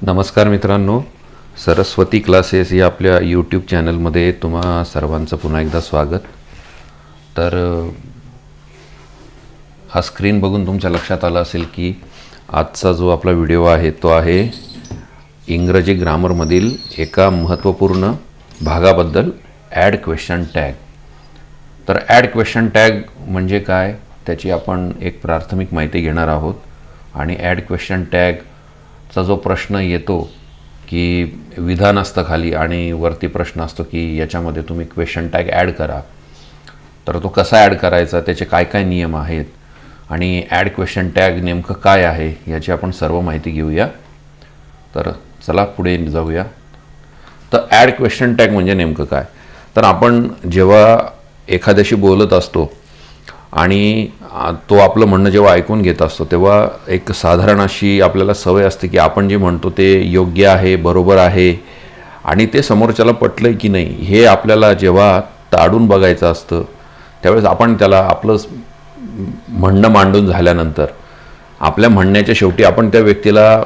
नमस्कार मित्रांनो, सरस्वती क्लासेस या आपल्या यूट्यूब चॅनलमध्ये तुम्हा सर्वांचं पुन्हा एकदा स्वागत. तर हा स्क्रीन बघून तुमच्या लक्षात आलं असेल की आजचा जो आपला व्हिडिओ आहे तो आहे इंग्रजी ग्रामरमधील एका महत्त्वपूर्ण भागाबद्दल ॲड क्वेश्चन टॅग. तर ॲड क्वेश्चन टॅग म्हणजे काय त्याची आपण एक प्राथमिक माहिती घेणार आहोत. आणि ॲड क्वेश्चन टॅगचा जो प्रश्न येतो की विधान असतं खाली आणि वरती प्रश्न असतो की याच्यामध्ये तुम्ही क्वेश्चन टॅग ॲड करा, तर तो कसा ॲड करायचा, त्याचे काय काय नियम आहेत आणि ॲड क्वेश्चन टॅग नेमकं काय आहे याची आपण सर्व माहिती घेऊया. तर चला पुढे जाऊया. तर ॲड क्वेश्चन टॅग म्हणजे नेमकं काय, तर आपण जेव्हा एखाद्याशी बोलत असतो आणि तो आपलं म्हणणं जेव्हा ऐकून घेत असतो तेव्हा एक साधारण अशी आपल्याला सवय असते की आपण जे म्हणतो ते योग्य आहे, बरोबर आहे आणि ते समोरच्याला पटलं की नाही हे आपल्याला जेव्हा ताडून बघायचं असतं त्यावेळेस आपण त्याला आपलं म्हणणं मांडून झाल्यानंतर आपल्या म्हणण्याच्या शेवटी आपण त्या व्यक्तीला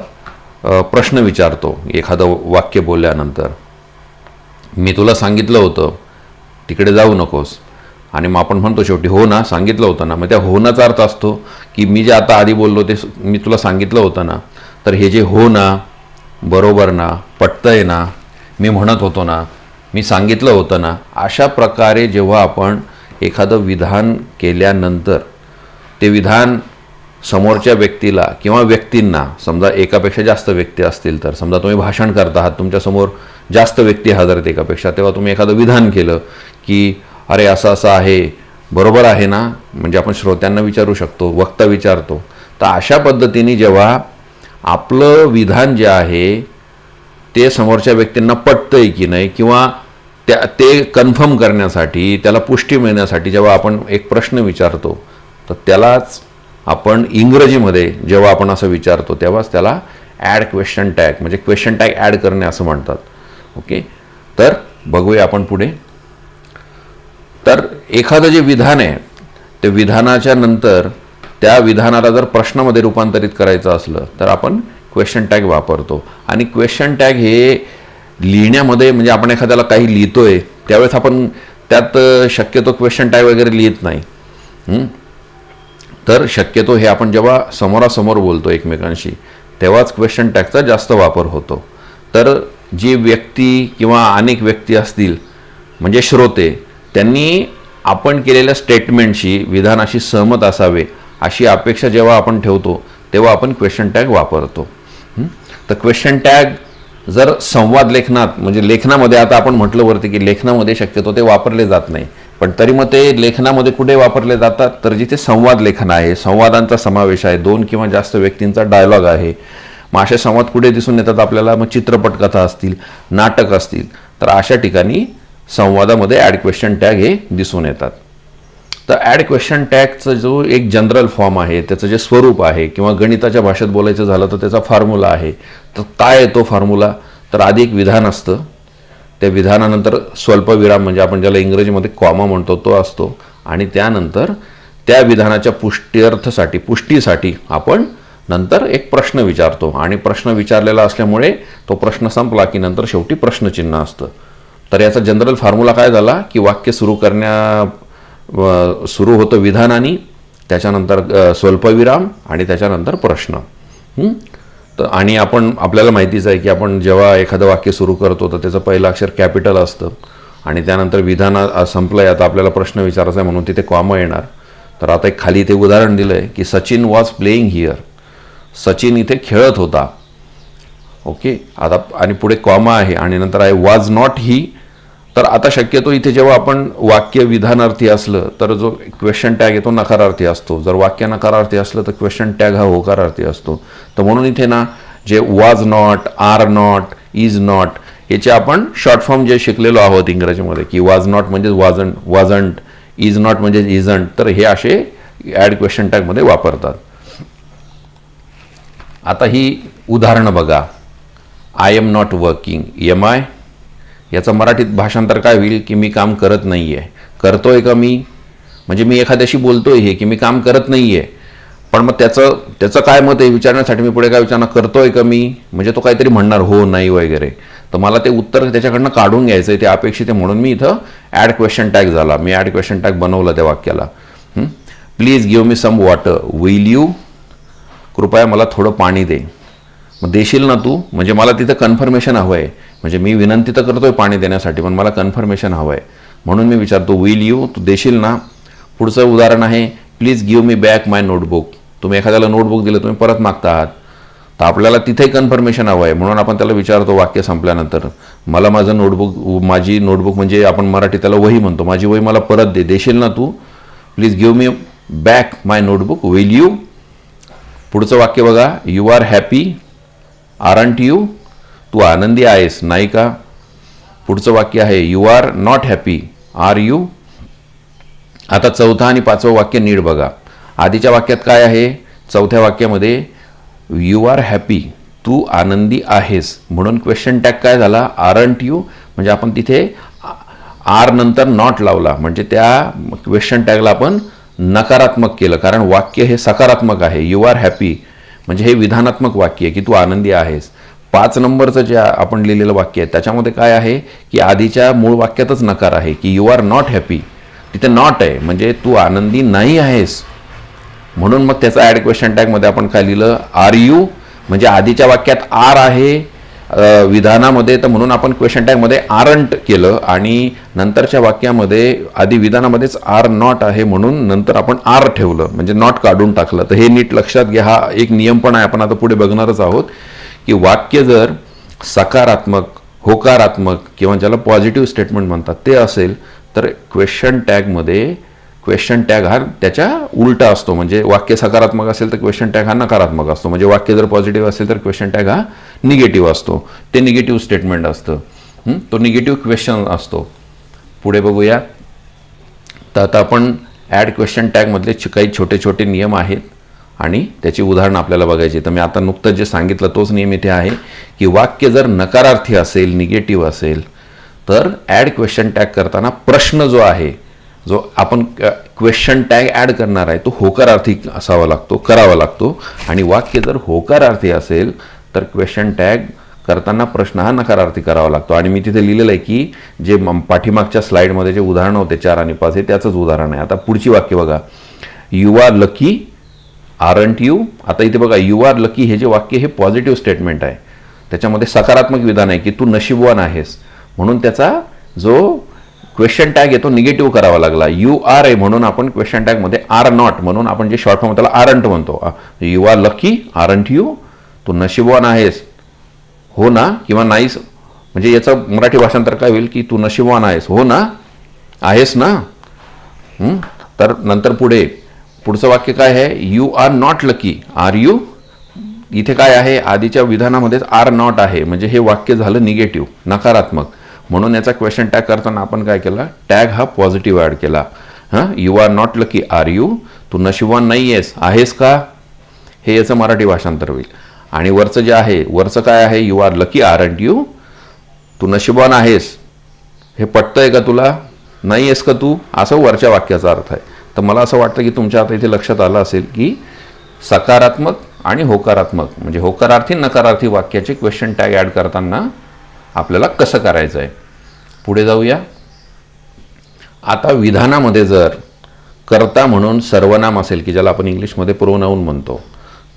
प्रश्न विचारतो. एखादं वाक्य बोलल्यानंतर, मी तुला सांगितलं होतं तिकडे जाऊ नकोस, आणि मग आपण म्हणतो शेवटी हो ना, सांगितलं होतं ना. मग त्या होनाचा अर्थ असतो की मी जे आता आधी बोललो ते मी तुला सांगितलं होतं ना. तर हे जे हो ना, बरोबर ना, पटतंय ना, मी म्हणत होतो ना, मी सांगितलं होतं ना, अशा प्रकारे जेव्हा आपण एखादं विधान केल्यानंतर ते विधान समोरच्या व्यक्तीला किंवा व्यक्तींना, समजा एकापेक्षा जास्त व्यक्ती असतील तर, समजा तुम्ही भाषण करत आहात, तुमच्यासमोर जास्त व्यक्ती हजर आहेत एकापेक्षा, तेव्हा तुम्ही एखादं विधान केलं की अरे असं असं आहे, बरोबर आहे ना, म्हणजे आपण श्रोत्यांना विचारू शकतो, वक्ता विचारतो. तर अशा पद्धतीने जेव्हा आपलं विधान जे आहे ते समोरच्या व्यक्तींना पटतंय की नाही किंवा ते कन्फर्म करण्यासाठी, त्याला पुष्टी मिळण्यासाठी जेव्हा आपण एक प्रश्न विचारतो तर त्यालाच आपण इंग्रजीमध्ये जेव्हा आपण असं विचारतो तेव्हाच त्याला ॲड क्वेश्चन टॅग म्हणजे क्वेश्चन टॅग ॲड करणे असं म्हणतात. ओके, तर बघूया आपण पुढे. तर एखादं जे विधान आहे ते विधानाच्या नंतर त्या विधानाला जर प्रश्नामध्ये रूपांतरित करायचं असलं तर आपण क्वेश्चन टॅग वापरतो. आणि क्वेश्चन टॅग हे लिहिण्यामध्ये, म्हणजे आपण एखाद्याला काही लिहितोय त्यावेळेस आपण त्यात शक्यतो क्वेश्चन टॅग वगैरे लिहित नाही. तर शक्यतो हे आपण जेव्हा समोरासमोर बोलतो एकमेकांशी तेव्हाच क्वेश्चन टॅगचा जास्त वापर होतो. तर जी व्यक्ती किंवा अनेक व्यक्ती असतील म्हणजे श्रोते, त्यांनी आपण केलेल्या स्टेटमेंटशी, विधानाशी सहमत असावे अशी अपेक्षा जेव्हा आपण ठेवतो तेव्हा आपण क्वेश्चन टॅग वापरतो. तर क्वेश्चन टॅग जर संवाद लेखनात, म्हणजे लेखनामध्ये, आता आपण म्हटलं वरती की लेखनामध्ये शक्यतो ते वापरले जात नाही, पण तरी मग ते लेखनामध्ये कुठे वापरले जातात तर जिथे संवाद लेखन आहे, संवादांचा समावेश आहे, दोन किंवा जास्त व्यक्तींचा डायलॉग आहे. मग असे संवाद कुठे दिसून येतात आपल्याला, मग चित्रपट कथा असतील, नाटक असतील, तर अशा ठिकाणी संवादामध्ये ॲड क्वेश्चन टॅग हे दिसून येतात. तर ॲड क्वेश्चन टॅगचं जो एक जनरल फॉर्म आहे, त्याचं जे स्वरूप आहे, किंवा गणिताच्या भाषेत बोलायचं झालं तर त्याचा फॉर्म्युला आहे. तर काय आहे तो फॉर्म्युला, तर आधी एक विधान असतं, त्या विधानानंतर स्वल्पविराम म्हणजे आपण ज्याला इंग्रजीमध्ये कॉमा म्हणतो तो असतो, आणि त्यानंतर त्या विधानाच्या पुष्टीसाठी आपण नंतर एक प्रश्न विचारतो. आणि प्रश्न विचारलेला असल्यामुळे तो प्रश्न संपला की नंतर शेवटी प्रश्नचिन्ह असतं. तर याचा जनरल फॉर्म्युला काय झाला की वाक्य सुरू होतं विधानाने, त्याच्यानंतर स्वल्पविराम आणि त्याच्यानंतर प्रश्न. तर आणि आपल्याला माहितीच आहे की आपण जेव्हा एखादं वाक्य सुरू करतो तर त्याचं पहिलं अक्षर कॅपिटल असतं आणि त्यानंतर विधान संपलंय, आता आपल्याला प्रश्न विचारायचा आहे म्हणून तिथे कॉमा येणार. तर आता एक खाली इथे उदाहरण दिलं आहे की Sachin was playing here, Sachin इथे खेळत होता. ओके, आता आणि पुढे कॉमा आहे आणि नंतर आहे वॉज नॉट ही. तर आता शक्यतो इथे जेव्हा आपण वाक्य विधानार्थी असलं तर जो क्वेश्चन टॅग आहे तो नकारार्थी असतो, जर वाक्य नकारार्थी असलं तर क्वेश्चन टॅग हा होकारार्थी असतो. तर म्हणून इथे ना जे was not, are not, is not याचे आपण शॉर्ट फॉर्म जे शिकलेलो आहोत इंग्रजीमध्ये की वॉज नॉट म्हणजे वॉजंट, इज नॉट म्हणजे इजंट, तर हे असे ॲड क्वेश्चन टॅगमध्ये वापरतात. आता ही उदाहरणं बघा. I am not working, am I, याचं मराठीत भाषांतर काय होईल की मी काम करत नाही आहे. करतोय का मी, म्हणजे मी एखाद्याशी बोलतोय हे की मी काम करत नाही आहे, पण मग त्याचं काय मत आहे विचारण्यासाठी मी पुढे काय विचारणा करतोय का मी, म्हणजे तो काहीतरी म्हणणार हो नाही वगैरे, तर मला ते उत्तर त्याच्याकडनं काढून घ्यायचं आहे, ते अपेक्षित आहे. म्हणून मी इथं ॲड क्वेश्चन टॅग झाला, मी ॲड क्वेश्चन टॅग बनवलं त्या वाक्याला. Please give me some water, will you, कृपया मला थोडं पाणी दे. मग देशील ना तू, म्हणजे मला तिथं कन्फर्मेशन हवं आहे, म्हणजे मी विनंती तर करतोय पाणी देण्यासाठी पण मला कन्फर्मेशन हवं आहे, म्हणून मी विचारतो विल यू, तू देशील ना. पुढचं उदाहरण आहे please give me back my notebook. तुम्ही एखाद्याला नोटबुक दिलं, तुम्ही परत मागता आहात, तर आपल्याला तिथे कन्फर्मेशन हवं आहे, म्हणून आपण त्याला विचारतो वाक्य संपल्यानंतर मला माझी नोटबुक म्हणजे आपण मराठी त्याला वही म्हणतो, माझी वही मला परत दे, देशील ना तू. Please give me back my notebook, will you. पुढचं वाक्य बघा, you are happy aren't you, तू आनंदी आहेस नाही का. पुढचं वाक्य आहे you are not happy are you. आता चौथं आणि पाचवं वाक्य नीट बघा. आधीच्या वाक्यात काय आहे, चौथ्या वाक्यामध्ये यू आर हॅपी, तू आनंदी आहेस, म्हणून क्वेश्चन टॅग काय झाला, आरंट यू, म्हणजे आपण तिथे आर नंतर नॉट लावला, म्हणजे त्या क्वेश्चन टॅगला आपण नकारात्मक केलं, कारण वाक्य हे सकारात्मक आहे. यू आर हॅपी म्हणजे हे विधानात्मक वाक्य आहे की तू आनंदी आहेस. 5 नंबरचं जे आपण लिहिलेलं वाक्य आहे त्याच्यामध्ये काय आहे की आधीच्या मूळ वाक्यातच नकार आहे की यू आर नॉट हॅपी, तिथे नॉट आहे म्हणजे तू आनंदी नाही आहेस, म्हणून मग त्याचा ॲड क्वेश्चन टॅगमध्ये आपण काय लिहिलं, आर यू, म्हणजे आधीच्या वाक्यात आर आहे विधानामध्ये, तर म्हणून आपण क्वेश्चन टॅगमध्ये आरंट केलं, आणि नंतरच्या वाक्यामध्ये आधी विधानामध्येच आर नॉट आहे म्हणून नंतर आपण आर ठेवलं, म्हणजे नॉट काढून टाकलं. तर हे नीट लक्षात घ्या, हा एक नियम पण आहे, आपण आता पुढे बघणारच आहोत की वाक्य जर सकारात्मक, होकारात्मक किंवा ज्याला पॉझिटिव्ह स्टेटमेंट म्हणतात ते असेल तर क्वेश्चन टॅग हा त्याच्या उलटा असतो, म्हणजे वाक्य सकारात्मक असेल तर क्वेश्चन टॅग हा नकारात्मक असतो, म्हणजे वाक्य जर पॉझिटिव्ह असेल तर क्वेश्चन टॅग हा निगेटिव्ह असतो, ते निगेटिव्ह स्टेटमेंट असतं, तो निगेटिव्ह क्वेश्चन असतो. पुढे बघूया. तर आता आपण ॲड क्वेश्चन टॅगमधले काही छोटे छोटे नियम आहेत आणि त्याची उदाहरणं आपल्याला बघायची. तर मी आता नुकतं जे सांगितलं तोच नियम इथे आहे की वाक्य जर नकारार्थी असेल, निगेटिव्ह असेल, तर ॲड क्वेश्चन टॅग करताना प्रश्न जो आहे, जो आपण क्वेश्चन टॅग ॲड करणार आहे तो होकारार्थी करावा लागतो, आणि वाक्य जर होकारार्थी असेल तर क्वेश्चन टॅग करताना प्रश्न हा नकारार्थी करावा लागतो. आणि मी तिथे लिहिलेलं आहे की जे पाठीमागच्या स्लाईडमध्ये जे उदाहरणं होते 4 आणि 5 हे त्याचंच उदाहरण आहे. आता पुढची वाक्य बघा, you are lucky aren't you. आता इथे बघा यू आर लकी हे जे वाक्य हे पॉझिटिव्ह स्टेटमेंट आहे, त्याच्यामध्ये सकारात्मक विधान आहे की तू नशीबवान आहेस, म्हणून त्याचा जो क्वेश्चन टॅग आहे तो निगेटिव्ह करावा लागला. यू आर आहे म्हणून आपण क्वेश्चन टॅगमध्ये आर नॉट म्हणून आपण जे शॉर्ट फॉर्म त्याला आरंट म्हणतो. You are lucky aren't you, तू नशीबवान आहेस हो ना किंवा नाहीस, म्हणजे याचं मराठी भाषांतर काय होईल की तू नशीबवान आहेस हो ना, आहेस ना. तर नंतर पुढचं वाक्य काय आहे, you are not lucky are you. इथे काय आहे, आधीच्या विधानामध्येच आर नॉट आहे, म्हणजे हे वाक्य झालं निगेटिव्ह, नकारात्मक, म्हणून याचा क्वेश्चन टॅग करताना आपण काय केला, टॅग हा पॉझिटिव्ह ॲड केला. You are not lucky are you, तू नशीबवान नाही आहेस का, हे याचं मराठी भाषांतर होईल. आणि वरचं जे आहे, वरचं काय आहे, you are lucky aren't you, तू नशीबवान आहेस, हे पटतंय का तुला, नाही आहेस का तू, असं वरच्या वाक्याचा अर्थ आहे. तर मला असं वाटतं की तुमच्या आता इथे लक्षात आलं असेल की सकारात्मक आणि होकारात्मक म्हणजे होकारार्थी नकारार्थी वाक्याचे क्वेश्चन टॅग ॲड करताना आपल्याला कसं करायचं आहे. पुढे जाऊया. आता विधानामध्ये जर कर्ता म्हणून सर्वनाम असेल की ज्याला आपण इंग्लिशमध्ये प्रोनाऊन म्हणतो,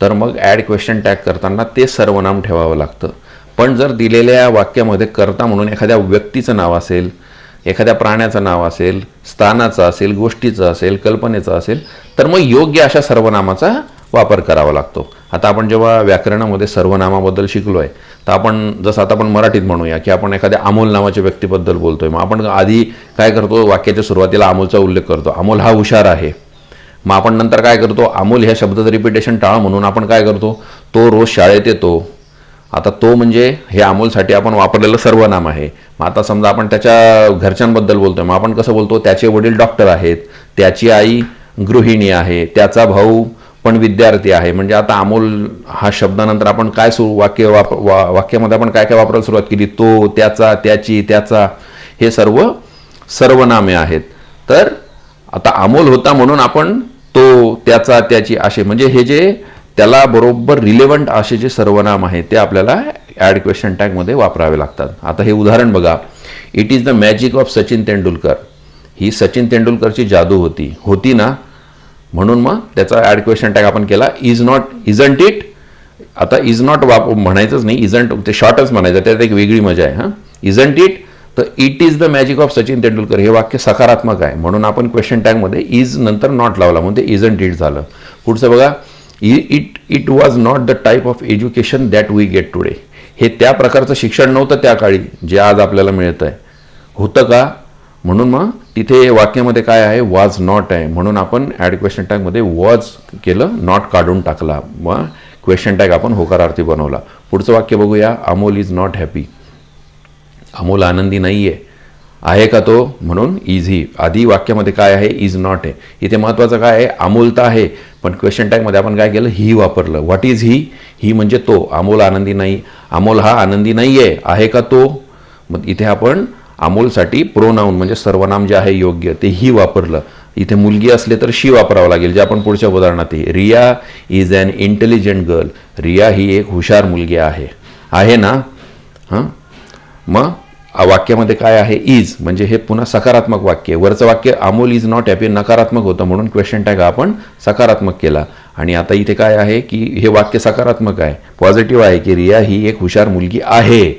तर मग ॲड क्वेश्चन टॅग करताना ते सर्वनाम ठेवावं लागतं. पण जर दिलेल्या वाक्यामध्ये कर्ता म्हणून एखाद्या व्यक्तीचं नाव असेल, एखाद्या प्राण्याचं नाव असेल, स्थानाचं असेल, गोष्टीचं असेल, कल्पनेचं असेल, तर मग योग्य अशा सर्वनामाचा वापर करावा लागतो. आता आपण जेव्हा व्याकरणामध्ये सर्वनामाबद्दल शिकलो आहे, तर आपण जसं आता आपण मराठीत म्हणूया की आपण एखाद्या अमोल नावाच्या व्यक्तीबद्दल बोलतोय, मग आपण आधी काय करतो, वाक्याच्या सुरुवातीला अमोलचा उल्लेख करतो, अमोल हा हुशार आहे. मग आपण नंतर काय करतो, अमोल ह्या शब्दाचं रिपिटेशन टाळा म्हणून आपण काय करतो, तो रोज शाळेत येतो. आता तो म्हणजे हे अमोलसाठी आपण वापरलेलं सर्वनाम आहे. मग आता समजा आपण त्याच्या घरच्यांबद्दल बोलतोय, मग आपण कसं बोलतो, त्याचे वडील डॉक्टर आहेत, त्याची आई गृहिणी आहे, त्याचा भाऊ पण विद्यार्थी आहे. म्हणजे आता अमोल हा शब्दानंतर आपण काय वाक्यामध्ये आपण काय काय वापरायला सुरुवात केली, तो, त्याचा, त्याची, त्याचा, हे सर्व सर्वनामे आहेत. तर आता अमोल होता म्हणून आपण तो, त्याचा, त्याची असे म्हणजे हे जे त्याला बरोबर रिलेव्हंट असे जे सर्वनाम आहेत ते आपल्याला ॲड क्वेश्चन टॅगमध्ये वापरावे लागतात. आता हे उदाहरण बघा. It is the magic of Sachin Tendulkar. ही सचिन तेंडुलकरची जादू होती ना, म्हणून मग त्याचा ॲड क्वेश्चन टॅग आपण केला. Is not, isn't it. आता इज नॉट म्हणायचंच नाही, इजंट ते शॉर्टच म्हणायचं, त्यात एक वेगळी मजा आहे. हां, इजंट इट. तर it is the magic of Sachin Tendulkar हे वाक्य सकारात्मक आहे, म्हणून आपण क्वेश्चन टॅगमध्ये इज नंतर नॉट लावला, म्हणून ते इजंट इट झालं. पुढचं बघा. It was not the type of education that we get today. हे त्या प्रकारचं शिक्षण नव्हतं त्या काळी जे आज आपल्याला मिळतं आहे. होतं का? म्हणून मग तिथे वाक्यामध्ये काय आहे, वॉज नॉट आहे, म्हणून आपण ॲड क्वेश्चन टॅगमध्ये वॉज केलं, नॉट काढून टाकला. मग क्वेश्चन टॅग आपण होकारार्थी बनवला. पुढचं वाक्य बघूया. Amol is not happy. Amol आनंदी नाही आहे का तो? म्हणून इज ही. आधी वाक्यामध्ये काय आहे, इज नॉट आहे. इथे महत्त्वाचं काय आहे, अमोल तर आहे, पण क्वेश्चन टॅगमध्ये आपण काय केलं, ही वापरलं. What is he? ही म्हणजे तो. अमोल आनंदी नाही. अमोल हा आनंदी नाही आहे का तो? मग इथे आपण अमोलसाठी प्रोनाऊन म्हणजे सर्वनाम जे आहे योग्य ते ही वापरलं. इथे मुलगी असले तर शी वापरावं लागेल, जे आपण पुढच्या उदाहरणात आहे. Riya is an intelligent girl. Riya ही एक हुशार मुलगी आहे ना. हां, मग वाक्यामध्ये काय आहे, इज म्हणजे हे पुन्हा सकारात्मक वाक्य. वरचं वाक्य अमोल इज नॉट हॅपी नकारात्मक होतं, म्हणून क्वेश्चन टॅग आपण सकारात्मक केला. आणि आता इथे काय आहे की हे वाक्य सकारात्मक आहे, पॉझिटिव्ह आहे की रिया ही एक हुशार मुलगी आहे.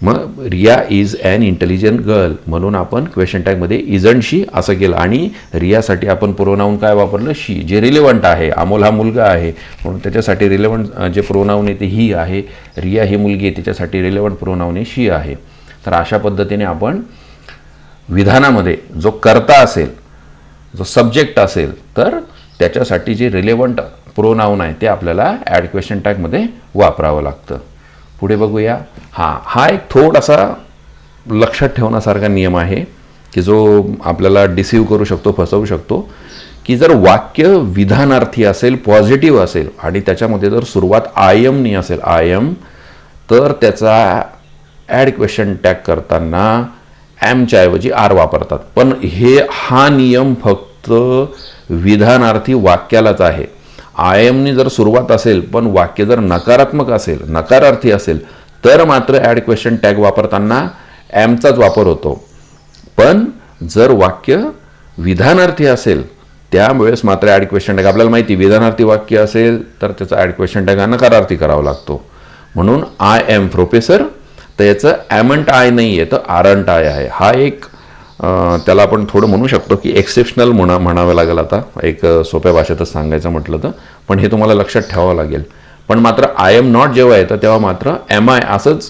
मग Riya is an intelligent girl, म्हणून आपण क्वेश्चन टॅगमध्ये इजंट शी असं केलं. आणि रियासाठी आपण प्रोनाऊन काय वापरलं, शी, जे रिलेव्हंट आहे. अमोल हा मुलगा आहे म्हणून त्याच्यासाठी रिलेव्हंट जे प्रोनाऊन आहे ते ही आहे. रिया ही मुलगी आहे, त्याच्यासाठी रिलेव्हंट प्रोनाऊन आहे शी आहे. तर अशा पद्धतीने आपण विधानामध्ये जो कर्ता असेल, जो सब्जेक्ट असेल, तर त्याच्यासाठी जे रिलेव्हंट प्रोनाऊन आहे ते आपल्याला ॲड क्वेश्चन टॅगमध्ये वापरावं लागतं. पुढे बघूया. हा एक थोडासा लक्षात ठेवण्यासारखा नियम आहे की जो आपल्याला डिसीव्ह करू शकतो, फसवू शकतो. की जर वाक्य विधानार्थी असेल, पॉझिटिव्ह असेल आणि त्याच्यामध्ये जर सुरुवात आय एमनी असेल, आय एम, तर त्याचा ॲड क्वेश्चन टॅग करताना ॲमच्या ऐवजी आर वापरतात. पण हा नियम फक्त विधानार्थी वाक्यालाच आहे. आय एमनी जर सुरुवात असेल पण वाक्य जर नकारात्मक असेल, नकारार्थी असेल, तर मात्र ॲड क्वेश्चन टॅग वापरताना ॲमचाच वापर होतो. पण जर वाक्य विधानार्थी असेल त्यावेळेस मात्र ॲड क्वेश्चन टॅग, आपल्याला माहिती विधानार्थी वाक्य असेल तर त्याचा ॲड क्वेश्चन टॅग नकारार्थी करावा लागतो. म्हणून आय एम प्रोफेसर, तर याचं ॲमंट आय नाही आहे, तर आरंट आय आहे. हा एक त्याला आपण थोडं म्हणू शकतो की एक्सेप्शनल म्हणावं लागेल आता, एक सोप्या भाषेतच सांगायचं म्हटलं तर. पण हे तुम्हाला लक्षात ठेवावं लागेल. पण मात्र आय एम नॉट जेव्हा येतं तेव्हा मात्र एम आय असंच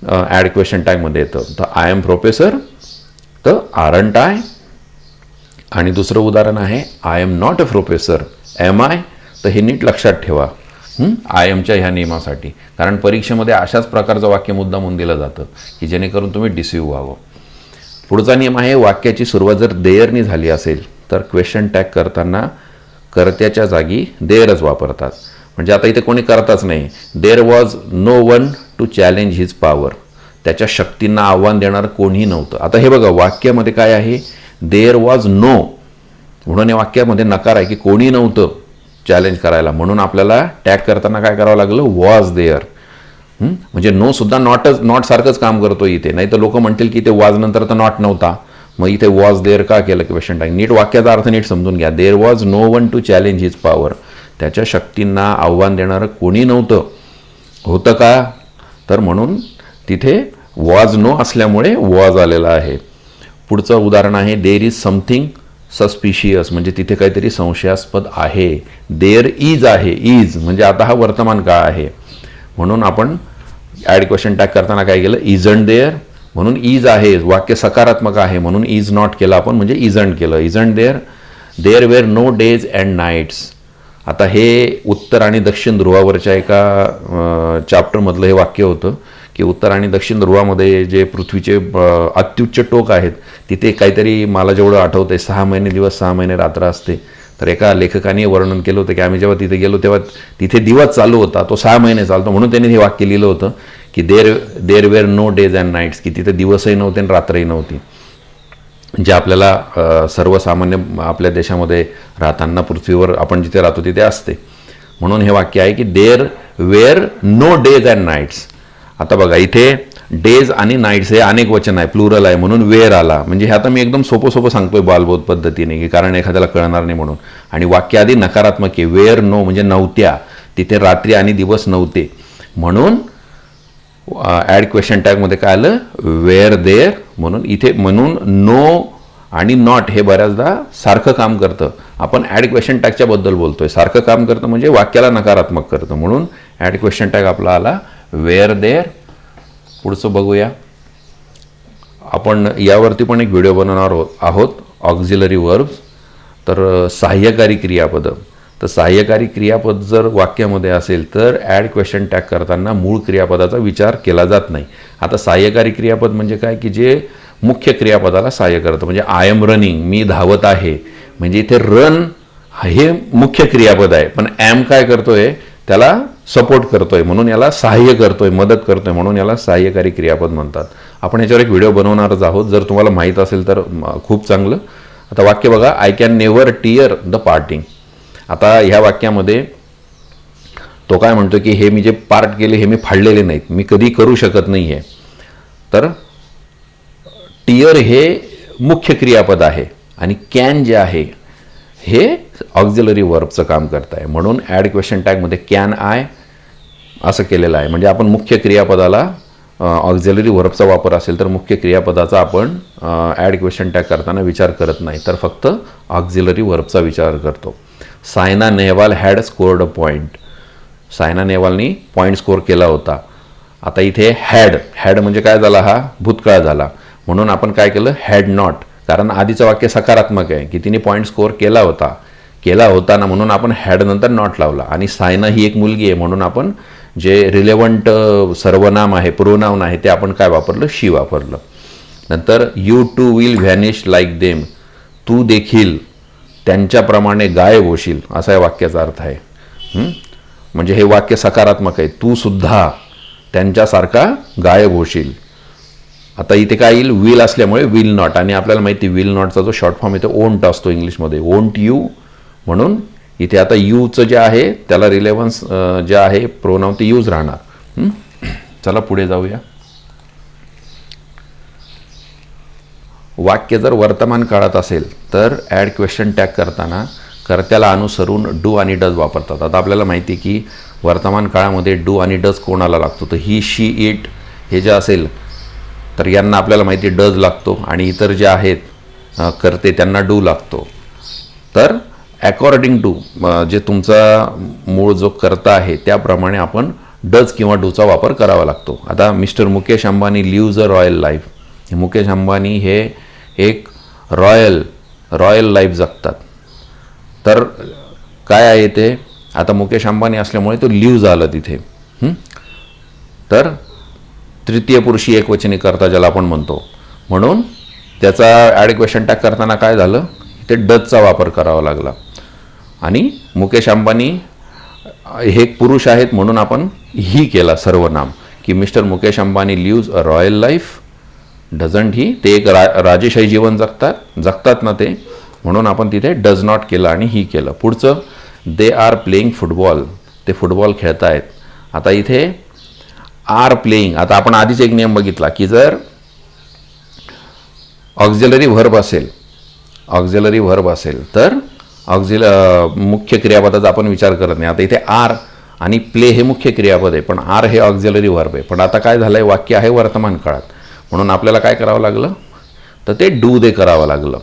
ॲड क्वेश्चन टॅगमध्ये येतं. तर आय एम प्रोफेसर, तर आरंट आय. आणि दुसरं उदाहरण आहे I am not a professor, am I. तर हे नीट लक्षात ठेवा आय एमच्या ह्या नियमासाठी, कारण परीक्षेमध्ये अशाच प्रकारचं वाक्य मुद्दामून दिलं जातं की जेणेकरून तुम्ही डिसीव्ह व्हावं. पुढचा नियम आहे, वाक्याची सुरुवात जर देअरनी झाली असेल तर क्वेश्चन टॅग करताना कर्त्याच्या जागी देअरच वापरतात. म्हणजे आता इथे कोणी करताच नाही. There was no one to challenge his power. त्याच्या शक्तींना आव्हान देणार कोणीही नव्हतं. आता हे बघा, वाक्यामध्ये काय आहे, देअर वॉज नो, म्हणून या वाक्यामध्ये नकार आहे की कोणी नव्हतं चॅलेंज करायला. म्हणून आपल्याला टॅग करताना काय करावं लागलं, वॉज देअर. म्हणजे नो सुद्धा नॉट सारखंच काम करतो इथे. नाही तर लोक म्हणतील की इथे वॉज नंतर तर नॉट नव्हता, मग इथे वॉज देअर का केलं क्वेश्चन टॅग. नीट वाक्याचा अर्थ नीट समजून घ्या. There was no one to challenge his power. त्याच्या शक्तींना आव्हान देणारं कोणी नव्हतं. होतं का? तर म्हणून तिथे वॉज नो असल्यामुळे वॉज आलेला आहे. पुढचं उदाहरण आहे, देअर इज समथिंग सस्पिशियस, म्हणजे तिथे काहीतरी संशयास्पद आहे. देअर इज आहे, इज म्हणजे आता हा वर्तमान काळ आहे. म्हणून आपण ॲड क्वेश्चन टॅग करताना काय केलं, इजंट देअर. म्हणून इज आहे, वाक्य सकारात्मक आहे म्हणून इज नॉट केलं आपण, म्हणजे इजंट केलं. Isn't there. There were no days and nights. आता हे उत्तर आणि दक्षिण ध्रुवावरच्या एका चॅप्टरमधलं हे वाक्य होतं की उत्तर आणि दक्षिण ध्रुवामध्ये जे पृथ्वीचे अत्युच्च टोक आहेत तिथे काहीतरी, मला जेवढं आठवतंय, 6 महिने दिवस 6 महिने रात्र असते. तर एका लेखकाने वर्णन केलं होतं की आम्ही जेव्हा तिथे गेलो तेव्हा तिथे दिवस चालू होता, तो 6 महिने चालतो. म्हणून त्यांनी हे वाक्य लिहिलं होतं की there were no days and nights, की तिथे दिवसही नव्हते आणि रात्रही नव्हती. जे आपल्याला सर्वसामान्य आपल्या देशामध्ये राहताना पृथ्वीवर आपण जिथे राहतो तिथे असते. म्हणून हे वाक्य आहे की there were no days and nights. आता बघा इथे डेज आणि नाईट्स हे अनेक वचन आहे, प्लुरल आहे, म्हणून वेअर आला. म्हणजे हे आता मी एकदम सोपं सांगतोय बालबोध पद्धतीने, की कारण एखाद्याला कळणार नाही म्हणून. आणि वाक्य आधी नकारात्मक आहे, वेअर नो म्हणजे नव्हत्या, तिथे रात्री आणि दिवस नव्हते. म्हणून ॲड क्वेश्चन टॅगमध्ये काय आलं, वेअर देअर. म्हणून इथे म्हणून नो आणि नॉट हे बऱ्याचदा सारखं काम करतं. आपण ॲड क्वेश्चन टॅगच्या बद्दल बोलतोय, सारखं काम करतं म्हणजे वाक्याला नकारात्मक करतं. म्हणून ॲड क्वेश्चन टॅग आपला आला वेअर देअर. पुढचं बघूया. आपण यावरती पण एक व्हिडिओ बनवणार आहोत, ऑक्झिलरी वर्ब्स. तर सहाय्यकारी क्रियापदं. तर सहाय्यकारी क्रियापद जर वाक्यामध्ये असेल तर ॲड क्वेश्चन टॅग करताना मूळ क्रियापदाचा विचार केला जात नाही. आता सहाय्यकारी क्रियापद म्हणजे काय, की जे मुख्य क्रियापदाला सहाय्य करतं. म्हणजे आय एम रनिंग, मी धावत आहे. म्हणजे इथे रन हे मुख्य क्रियापद आहे, पण ॲम काय करतोय, त्याला सपोर्ट करतोय, म्हणून याला सहाय्य करतोय, मदत करतोय, म्हणून याला सहाय्यकारी क्रियापद म्हणतात. आपण याच्यावर एक व्हिडिओ बनवणारच आहोत, जर तुम्हाला माहीत असेल तर खूप चांगलं. आता वाक्य बघा, I can never tear the parting. आता ह्या वाक्यामध्ये तो काय म्हणतो की हे मी जे पार्ट केले हे मी फाडलेले नाहीत, मी कधी करू शकत नाही आहे. तर टिअर हे मुख्य क्रियापद आहे आणि कॅन जे आहे हे ऑक्झिलरी वर्बचं काम करत आहे. म्हणून ॲड क्वेश्चन टॅगमध्ये कॅन आय असं केलेलं आहे. म्हणजे आपण मुख्य क्रियापदाला ऑक्झिलरी वर्बचा वापर असेल तर मुख्य क्रियापदाचा आपण ॲड क्वेश्चन टॅग करताना विचार करत नाही, तर फक्त ऑक्झिलरी वर्बचा विचार करतो. Saina Nehwal had scored a point. Saina नेहवालनी पॉईंट स्कोर केला होता. आता इथे हॅड म्हणजे काय झाला, हा भूतकाळ झाला. म्हणून आपण काय केलं, हॅड नॉट. कारण आधीचं वाक्य सकारात्मक आहे की तिने पॉईंट स्कोर केला होता ना, म्हणून आपण हॅड नंतर नॉट लावला. आणि सायना ही एक मुलगी आहे म्हणून आपण जे रिलेव्हंट सर्वनाम आहे, प्रोनाउन आहे, ते आपण काय वापरलं, शी वापरलं. नंतर you too will vanish like them. तू देखील त्यांच्याप्रमाणे गायब होशील, असा या वाक्याचा अर्थ आहे. म्हणजे हे वाक्य सकारात्मक आहे, तू सुद्धा त्यांच्यासारखा गायब होशील. आता इथे काय येईल, विल असल्यामुळे विल नॉट. आणि आपल्याला माहिती विल नॉटचा जो शॉर्ट फॉर्म येतो ओंट असतो इंग्लिशमध्ये, ओंट यू. म्हणून इथे आता यूचं जे आहे त्याला रिलेव्हन्स जे आहे प्रोनाउन ते यूज राहणार. चला पुढे जाऊया. वाक्य जर वर्तमान काळात असेल तर ॲड क्वेश्चन टॅग करताना कर्त्याला अनुसरून डू आणि डज वापरतात. आता आपल्याला माहिती आहे की वर्तमान काळामध्ये डू आणि डज कोणाला लागतो, तर ही, शी, इट हे जे असेल तर यांना आपल्याला माहिती डज लागतो आणि इतर जे आहेत कर्ते त्यांना डू लागतो. तर अकॉर्डिंग टू जे तुमचा मूळ जो कर्ता आहे त्याप्रमाणे आपण डज किंवा डूचा वापर करावा लागतो. आता mister Mukesh Ambani lives a royal life. Mukesh Ambani हे एक रॉयल लाईफ जगतात. तर काय आहे ते, आता मुकेश अंबानी असल्यामुळे तो लिव्ज आलं तिथे. तर तृतीय पुरुषी एकवचनी कर्ता ज्याला आपण म्हणतो, म्हणून त्याचा ॲड क्वेश्चन टॅग करताना काय झालं, ते डजचा वापर करावा लागला. आणि मुकेश अंबानी हे एक पुरुष आहेत म्हणून आपण ही केला सर्वनाम, की mister Mukesh Ambani lives a royal life. Doesn't he, ते एक राजेशाही जीवन जगतात ना ते, म्हणून आपण तिथे डज नॉट केलं आणि ही केलं. पुढचं, दे आर प्लेइंग फुटबॉल. ते फुटबॉल खेळत आहेत. आता इथे आर प्लेइंग. आता आपण आधीच एक नियम बघितला की जर ऑक्झिलरी व्हर्ब असेल तर मुख्य क्रियापदाचा आपण विचार करत नाही. आता इथे आर आणि प्ले हे मुख्य क्रियापद आहे, पण आर हे ऑक्झिलरी व्हर्ब आहे. पण आता काय झालंय, वाक्य आहे वर्तमान काळात, म्हणून आपल्याला काय करावं लागलं, तर ते डू दे करावं लागलं.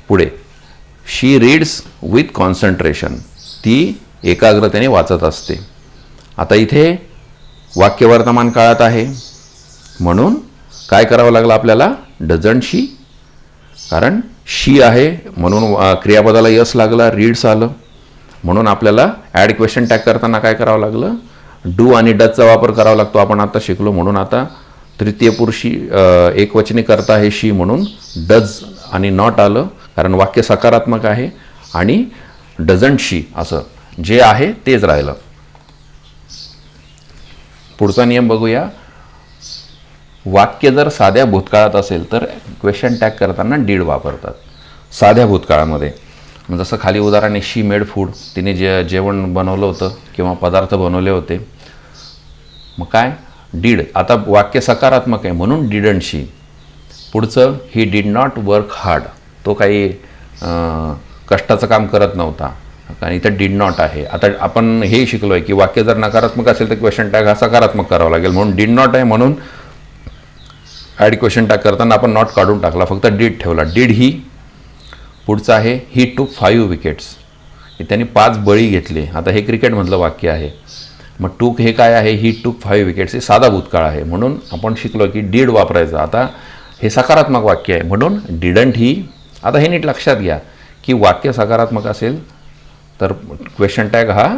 पुढे, शी रीड्स विथ कॉन्सन्ट्रेशन. ती एकाग्रतेने वाचत असते. आता इथे वाक्य वर्तमान काळात आहे म्हणून काय करावं लागलं आपल्याला, डझंट शी. कारण शी आहे म्हणून क्रियापदाला यस लागला, रीड्स आलं. म्हणून आपल्याला ॲड क्वेश्चन टॅग करताना काय करावं लागलं, डू आणि डजचा वापर करावा लागतो, आपण आता शिकलो. म्हणून आता तृतीय पुरुषी एकवचनी करता आहे शी, म्हणून डज आणि नॉट आलं, कारण वाक्य सकारात्मक आहे. आणि डझंट शी असं जे आहे तेच राहिलं. पुढचा नियम बघूया. वाक्य जर साध्या भूतकाळात असेल तर क्वेश्चन टॅग करताना डीड वापरतात साध्या भूतकाळामध्ये. जसं खाली उदाहरण आहे, शी मेड फूड, तिने जेवण बनवलं होतं किंवा पदार्थ बनवले होते. मग काय डीड. आता वाक्य सकारात्मक आहे म्हणून डिडंट शी. पुढचं he did not work hard, तो काही कष्टाचं काम करत नव्हता आणि इथं डिड नॉट आहे. आता आपण हे शिकलो आहे की वाक्य जर नकारात्मक असेल तर क्वेश्चन टॅग हा सकारात्मक करावा लागेल, म्हणून डिड नॉट आहे म्हणून ॲड क्वेश्चन टॅग करताना आपण नॉट काढून टाकला, फक्त डीड ठेवला. डीड ही. पुढचं आहे ही टूक 5 विकेट्स, त्यांनी 5 बळी घेतले. आता हे क्रिकेटमधलं वाक्य आहे. मग टूक हे काय आहे, ही टूक 5 विकेट्स, हे साधा भूतकाळ आहे म्हणून आपण शिकलो की डीड वापरायचं. आता हे सकारात्मक वाक्य आहे म्हणून डिडंट ही. आता हे नीट लक्षात घ्या की वाक्य सकारात्मक असेल तर क्वेश्चन टॅग हा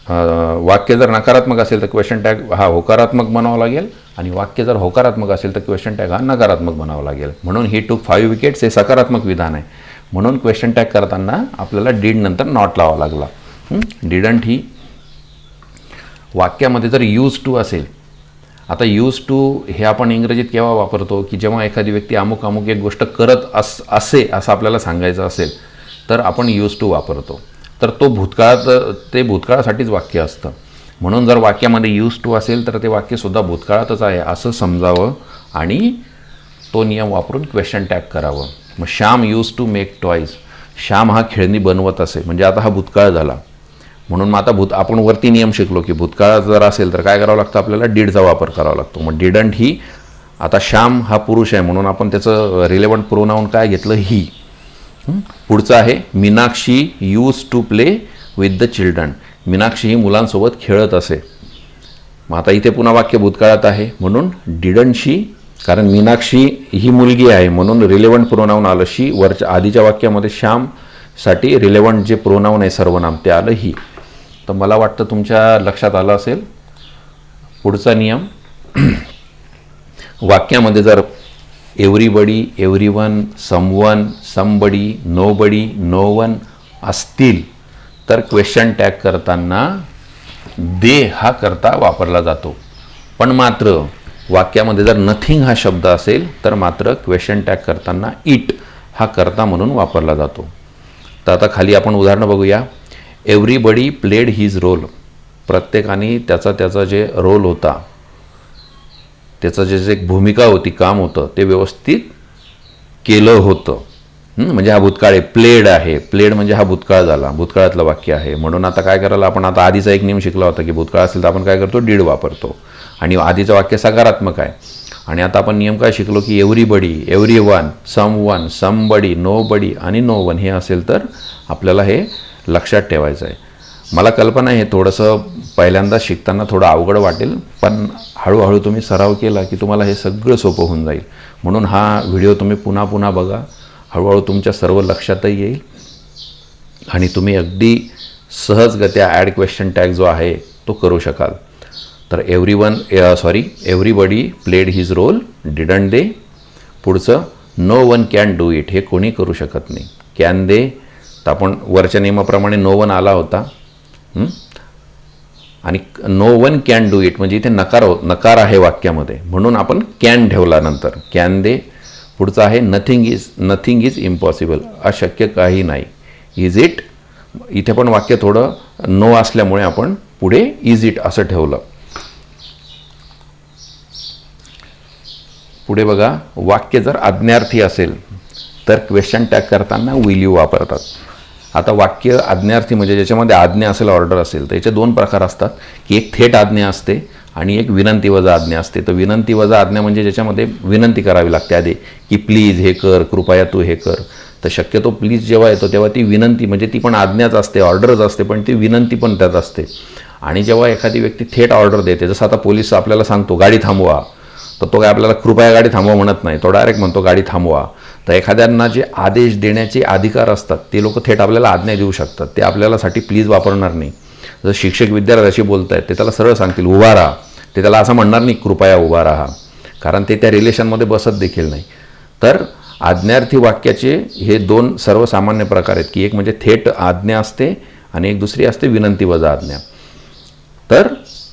वाक्य जर नकारात्मक असेल तर क्वेश्चन टॅग हा होकारात्मक बनावा लागेल आणि वाक्य जर होकारात्मक असेल तर क्वेश्चन टॅग हा नकारात्मक बनावा लागेल. म्हणून ही टूक 5 विकेट्स हे सकारात्मक विधान आहे म्हणून क्वेश्चन टॅग करताना आपल्याला डीड नंतर नॉट लावा लागला. Didn't he. वाक्यामध्ये जर यूज टू असेल, आता यूज टू हे आपण इंग्रजीत केव्हा वापरतो की जेव्हा एखादी व्यक्ती अमुक अमुक एक गोष्ट करत असे असं आपल्याला सांगायचं असेल तर आपण यूज टू वापरतो. तर तो ते भूतकाळासाठीच वाक्य असतं. म्हणून जर वाक्यामध्ये यूज टू असेल तर ते वाक्यसुद्धा भूतकाळातच आहे असं समजावं आणि तो नियम वापरून क्वेश्चन टॅग करावं. मग Shyam use to make toys, Shyam हा खेळणी बनवत असे म्हणजे आता हा भूतकाळ झाला. म्हणून मग आता आपण वरती नियम शिकलो की भूतकाळ जर असेल तर काय करावं लागतं, आपल्याला डीडचा वापर करावा लागतो. मग डिडंट ही. आता श्याम हा पुरुष आहे म्हणून आपण त्याचं रिलेव्हंट प्रोनाऊन काय घेतलं, ही. पुढचं आहे Meenakshi used to play with the children, Meenakshi ही मुलांसोबत खेळत असे. मग आता इथे पुन्हा वाक्य भूतकाळात आहे म्हणून डिडंट शी, कारण मीनाक्षी ही मुलगी आहे म्हणून रिलेव्हंट प्रोनाऊन आलं शी. वरच्या आधीच्या वाक्यामध्ये श्यामसाठी रिलेव्हंट जे प्रोनाऊन आहे सर्वनाम ते आलं ही. तर मला वाटतं तुमच्या लक्षात आलं असेल. पुढचा नियम, वाक्यामध्ये जर everybody, everyone, someone, somebody, nobody, no one असतील तर क्वेश्चन टॅग करताना दे हा करता वापरला जातो. पण मात्र वाक्यामध्ये जर नथिंग हा शब्द असेल तर मात्र क्वेश्चन टॅग करताना इट हा करता म्हणून वापरला जातो. तर आता खाली आपण उदाहरणं बघूया. एव्हरीबडी प्लेड हिज रोल, प्रत्येकाने त्याचा जे रोल होता, त्याचं जे भूमिका होती, काम होतं ते व्यवस्थित केलं होतं. म्हणजे हा भूतकाळ आहे. प्लेड आहे, प्लेड म्हणजे हा भूतकाळ झाला, भूतकाळातलं वाक्य आहे. म्हणून आता काय करायला, आपण आता आधीचा एक नियम शिकला होता की भूतकाळ असेल तर आपण काय करतो, डीड वापरतो आणि आधीचं वाक्य सकारात्मक आहे. आणि आता आपण नियम काय शिकलो की everybody, everyone, someone, somebody, nobody आणि नो वन हे असेल तर आपल्याला हे लक्षात ठेवायचं आहे. मला कल्पना आहे हे थोडंसं पहिल्यांदा शिकताना थोडं अवघड वाटेल, पण हळूहळू तुम्ही सराव केला की तुम्हाला हे सगळं सोपं होऊन जाईल. म्हणून हा व्हिडिओ तुम्ही पुन्हा पुन्हा बघा, हळूहळू तुमच्या सर्व लक्षातही येईल आणि तुम्ही अगदी सहजगत्या ॲड क्वेश्चन टॅग जो आहे तो करू शकाल. तर everybody played his role, didn't they. पुढचं no one can do it, हे कोणी करू शकत नाही. कॅन दे, तर आपण वरच्या नियमाप्रमाणे नो वन आला होता आणि no one can do it म्हणजे इथे नकार आहे वाक्यामध्ये म्हणून आपण कॅन ठेवला नंतर, कॅन दे. पुढचं आहे नथिंग इज इम्पॉसिबल, अशक्य काही नाही. इज इट, इथे पण वाक्य थोडं नो असल्यामुळे आपण पुढे इज इट असं ठेवलं. पुढे बघा, वाक्य जर आज्ञार्थी असेल तर क्वेश्चन टॅग करताना विल यू वापरतात. आता वाक्य आज्ञार्थी म्हणजे ज्याच्यामध्ये आज्ञा असेल, ऑर्डर असेल, तर याचे दोन प्रकार असतात की एक थेट आज्ञा असते आणि एक विनंती वजा आज्ञा असते. तर विनंती वजा आज्ञा म्हणजे ज्याच्यामध्ये विनंती करावी लागते आधी की प्लीज हे कर, कृपया तू हे कर. तर शक्यतो प्लीज जेव्हा येतो तेव्हा ती विनंती म्हणजे ती पण आज्ञाच असते, ऑर्डरच असते, पण ती विनंती पण त्यात असते. आणि जेव्हा एखादी व्यक्ती थेट ऑर्डर देते, जसं आता पोलीस आपल्याला सांगतो गाडी थांबवा, तर तो काय आपल्याला कृपया गाडी थांबवा म्हणत नाही, तो डायरेक्ट म्हणतो गाडी थांबवा. तर एखाद्यांना जे आदेश देण्याचे अधिकार असतात ते लोक थेट आपल्याला आज्ञा देऊ शकतात, ते आपल्यालासाठी प्लीज वापरणार नाही. जर शिक्षक विद्यार्थ्याशी बोलत आहेत ते त्याला सरळ सांगतील उभा राहा, ते त्याला असं म्हणणार नाही कृपया उभा राहा, कारण ते त्या रिलेशनमध्ये बसत देखील नाही. तर आज्ञार्थी वाक्याचे हे दोन सर्वसामान्य प्रकार आहेत की एक म्हणजे थेट आज्ञा असते आणि एक दुसरी असते विनंती वजा आज्ञा. तर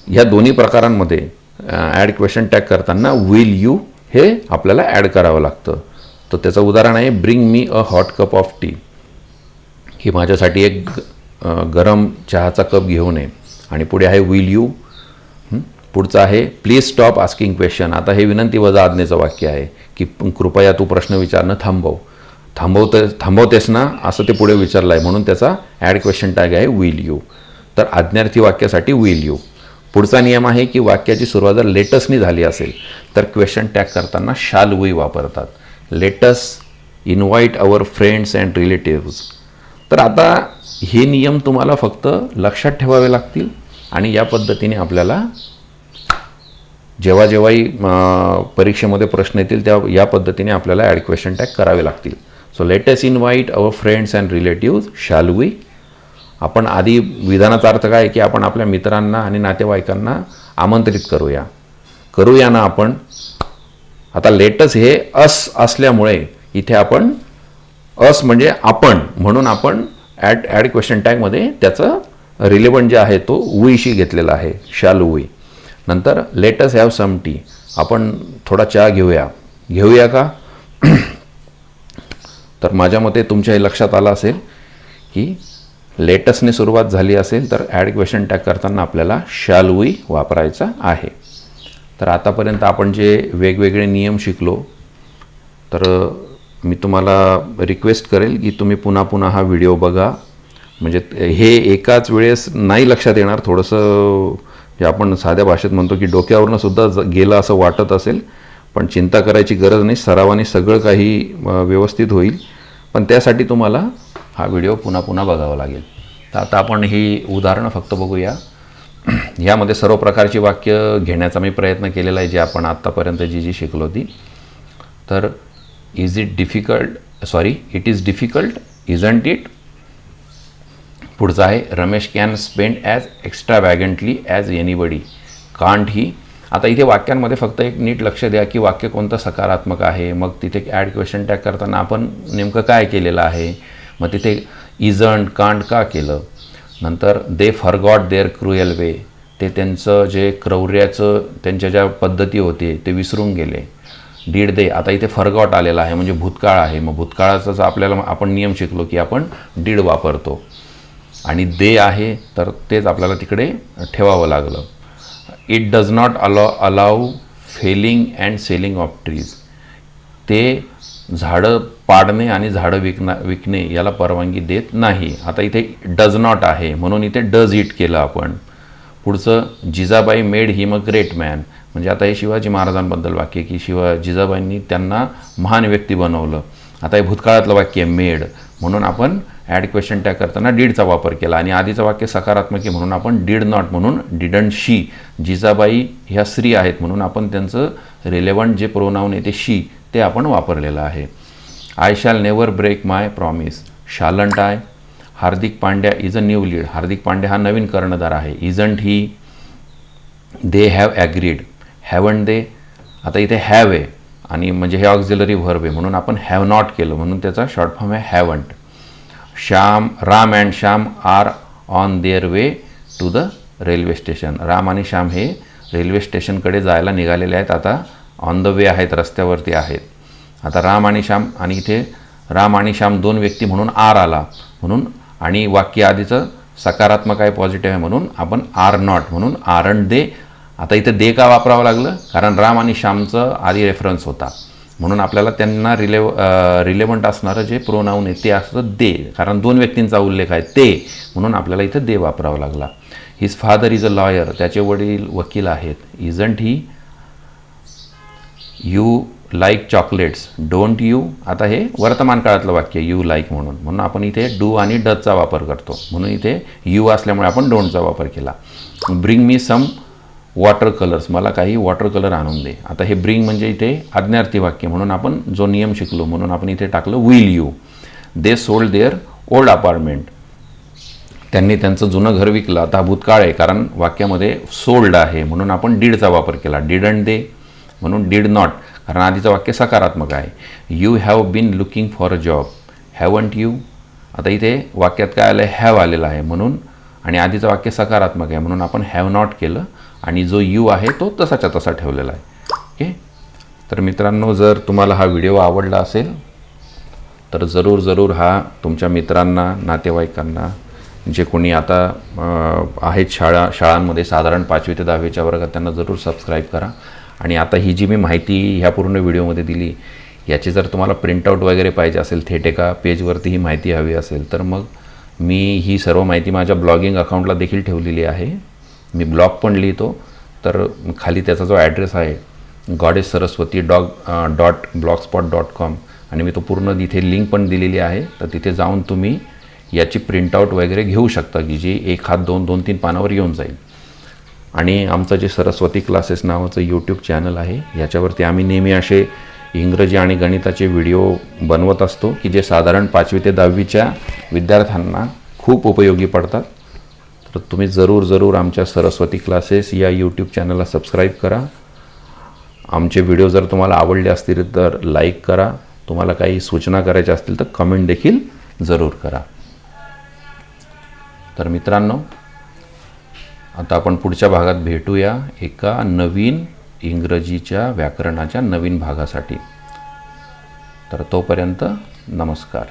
ह्या दोन्ही प्रकारांमध्ये ॲड क्वेश्चन टॅग करताना विल यू हे आपल्याला ॲड करावं लागतं. तर त्याचं उदाहरण आहे bring me a hot cup of T, की माझ्यासाठी एक गरम चहाचा कप घेऊन ये. आणि पुढे आहे विल यू. पुढचं आहे प्लीज स्टॉप आस्किंग क्वेश्चन. आता हे विनंती वजा आज्ञेचं वाक्य आहे की कृपया तू प्रश्न विचारणं थांबव. थांबवतेस ना असं ते पुढे विचारलं आहे, म्हणून त्याचा ॲड क्वेश्चन टॅग आहे विल यू. तर आज्ञार्थी वाक्यासाठी विल यू. पुढचा नियम आहे की वाक्याची सुरुवात जर लेटसनी झाली असेल तर क्वेश्चन टॅग करताना शाल वी वापरतात. Let's invite our friends and relatives. तर आता हे नियम तुम्हाला फक्त लक्षात ठेवावे लागतील आणि या पद्धतीने आपल्याला जेव्हाही परीक्षेमध्ये प्रश्न येतील त्या या पद्धतीने आपल्याला ॲड क्वेश्चन टॅग करावे लागतील. So let's invite our friends and relatives shall we. आपण आधी विधानाचा अर्थ काय आहे की आपण आपल्या मित्रांना आणि नातेवाईकांना आमंत्रित करूया ना आपण. आता लेटस हे अस असल्यामुळे इथे आपण अस म्हणजे आपण म्हणून आपण ॲड क्वेश्चन टॅगमध्ये त्याचं रिलेव्हंट जे आहे तो वीशी घेतलेला आहे, शाल वी. नंतर लेटस हॅव सम टी. आपण थोडा चहा घेऊया का. तर माझ्या मते तुमच्या हे लक्षात आलं असेल की लेटसने सुरुवात झाली असेल तर ॲड क्वेश्चन टॅग करताना आपल्याला शाल वी वापरायचा आहे. तर आतापर्यंत आपण जे वेगवेगळे नियम शिकलो, तर मी तुम्हाला रिक्वेस्ट करेल की तुम्ही पुन्हा हा व्हिडिओ बघा. म्हणजे हे एकाच वेळेस नाही लक्षात येणार. थोडंसं जे आपण साध्या भाषेत म्हणतो की डोक्यावरनं सुद्धा गेलं असं वाटत असेल, पण चिंता करायची गरज नाही. सरावाने सगळं काही व्यवस्थित होईल. पण त्यासाठी तुम्हाला हा व्हिडिओ पुन्हा बघावा लागेल. तर आता आपण ही उदाहरणं फक्त बघूया. ह्यामध्ये सर्व प्रकारची वाक्य घेण्याचा मी प्रयत्न केलेला आहे जे आपण आत्तापर्यंत जी शिकलो ती. तर it is difficult isn't it. पुढचं आहे Ramesh can spend as extravagantly as anybody can't he. आता इथे वाक्यांमध्ये फक्त एक नीट लक्ष द्या की वाक्य कोणतं सकारात्मक आहे. मग तिथे ॲड क्वेश्चन टॅग करताना आपण नेमकं काय केलेलं आहे. मग तिथे इजंट कांट का केलं. नंतर दे फॉरगॉट देअर क्रुएल वे. ते त्यांचं जे क्रौर्याचं त्यांच्या ज्या पद्धती होते ते विसरून गेले. Did they. आता इथे फॉरगॉट आलेला आहे म्हणजे भूतकाळ आहे. मग भूतकाळाचाच आपल्याला आपण नियम शिकलो की आपण डीड वापरतो आणि दे आहे तर तेच आपल्याला तिकडे ठेवावं लागलं. It does not allow felling and selling of trees. ते झाडं पाडणे आणि झाडं विकणे याला परवानगी देत नाही. आता इथे डज नॉट आहे म्हणून इथे डज इट केलं आपण. पुढचं Jijabai made him a great man. म्हणजे आता हे शिवाजी महाराजांबद्दल वाक्य की जिजाबाईंनी त्यांना महान व्यक्ती बनवलं. आता हे भूतकाळातलं वाक्य मेड म्हणून आपण ॲड क्वेश्चन टॅग करताना डीडचा वापर केला. आणि आधीचं वाक्य सकारात्मक आहे म्हणून आपण डीड नॉट म्हणून डिडंट शी. जिजाबाई ह्या स्त्री आहेत म्हणून आपण त्यांचं रिलेव्हंट जे प्रोनाऊन आहे ते शी ते आपण वापरलेलं आहे. I shall never break my promise. Shan't I. Hardik Pandya is a new lead. Hardik Pandya हा नवीन कर्णधार आहे. Isn't he. They have agreed. Haven't they. आता इथे हॅव आहे आणि म्हणजे हे ऑक्झिलरी व्हर्ब आहे म्हणून आपण हॅव नॉट केलं म्हणून त्याचा शॉर्ट फॉर्म आहे haven't. Ram and Shyam are on their way to the railway station. Ram आणि श्याम हे रेल्वे स्टेशनकडे जायला निघालेले आहेत. आता ऑन द वे आहेत, रस्त्यावरती आहेत. आता राम आणि श्याम आणि इथे राम आणि श्याम दोन व्यक्ती म्हणून आर आला म्हणून आणि वाक्य आधीचं सकारात्मक आहे पॉझिटिव्ह आहे म्हणून आपण आर नॉट म्हणून आरंट दे. आता इथे दे का वापरावं लागलं कारण राम आणि श्यामचं आधी रेफरन्स होता म्हणून आपल्याला त्यांना रिलेव्हंट असणारं जे प्रोनाऊन आहे ते असतं दे कारण दोन व्यक्तींचा उल्लेख आहे ते म्हणून आपल्याला इथं दे वापरावं लागला. His father is a lawyer. त्याचे वडील वकील आहेत. Isn't he. You like chocolates don't you. आता हे वर्तमान काळातलं वाक्य यू लाईक म्हणून आपण इथे डू आणि डजचा वापर करतो म्हणून इथे यू असल्यामुळे आपण डोंटचा वापर केला. Bring me some water colours. मला काही वॉटर कलर आणून दे. आता हे ब्रिंग म्हणजे इथे आज्ञार्थी वाक्य म्हणून आपण जो नियम शिकलो म्हणून आपण इथे टाकलं will you. They sold their old apartment. त्यांनी त्यांचं जुनं घर विकलं. आता भूतकाळ आहे कारण वाक्यामध्ये सोल्ड आहे म्हणून आपण डीडचा वापर केला. डिडंट दे म्हणून डीड नॉट कारण आधीचं वाक्य सकारात्मक आहे. You have been looking for a job. Haven't you. आता इथे वाक्यात काय आलं आहे हॅव आलेलं आहे म्हणून आणि आधीचं वाक्य सकारात्मक आहे म्हणून आपण हॅव नॉट केलं आणि जो यू आहे तो तसाच्या तसा ठेवलेला आहे. ओके. तर मित्रांनो, जर तुम्हाला हा व्हिडिओ आवडला असेल तर जरूर हा तुमच्या मित्रांना, नातेवाईकांना, जे कोणी आता आहेत शाळांमध्ये साधारण 5वी ते 10वीच्या वर्गात, त्यांना जरूर सबस्क्राईब करा. आणि आता ही जी मी माहिती ह्या पूर्ण व्हिडिओमध्ये दिली, याची जर तुम्हाला प्रिंटआउट वगैरे पाहिजे असेल, थेट एका पेजवरती ही माहिती हवी असेल, तर मग मी ही सर्व माहिती माझ्या ब्लॉगिंग अकाउंटला देखील ठेवलेली आहे. मी ब्लॉग पण लिहितो. तर खाली त्याचा जो ॲड्रेस आहे goddesssaraswati.blogspot.com, आणि मी तो पूर्ण तिथे लिंक पण दिलेली आहे. तर तिथे जाऊन तुम्ही याची प्रिंटआउट वगैरे घेऊ शकता, की जी 1 हात 2-3 पानावर येऊन जाईल. आणि आमचं जे सरस्वती क्लासेस नावाचं यूट्यूब चॅनल आहे, याच्यावरती आम्ही नेहमी असे इंग्रजी आणि गणिताचे व्हिडिओ बनवत असतो, की जे साधारण 5वी ते 10वीच्या विद्यार्थ्यांना खूप उपयोगी पडतात. तर तुम्ही जरूर आमच्या सरस्वती क्लासेस या यूट्यूब चॅनलला सबस्क्राईब करा. आमचे व्हिडिओ जर तुम्हाला आवडले असतील तर लाईक करा. तुम्हाला काही सूचना करायच्या असतील तर कमेंट देखील जरूर करा. तर मित्रांनो, आता आपण पुढच्या भागात भेटूया एका नवीन इंग्रजीच्या व्याकरणाच्या नवीन भागासाठी. तर तोपर्यंत नमस्कार.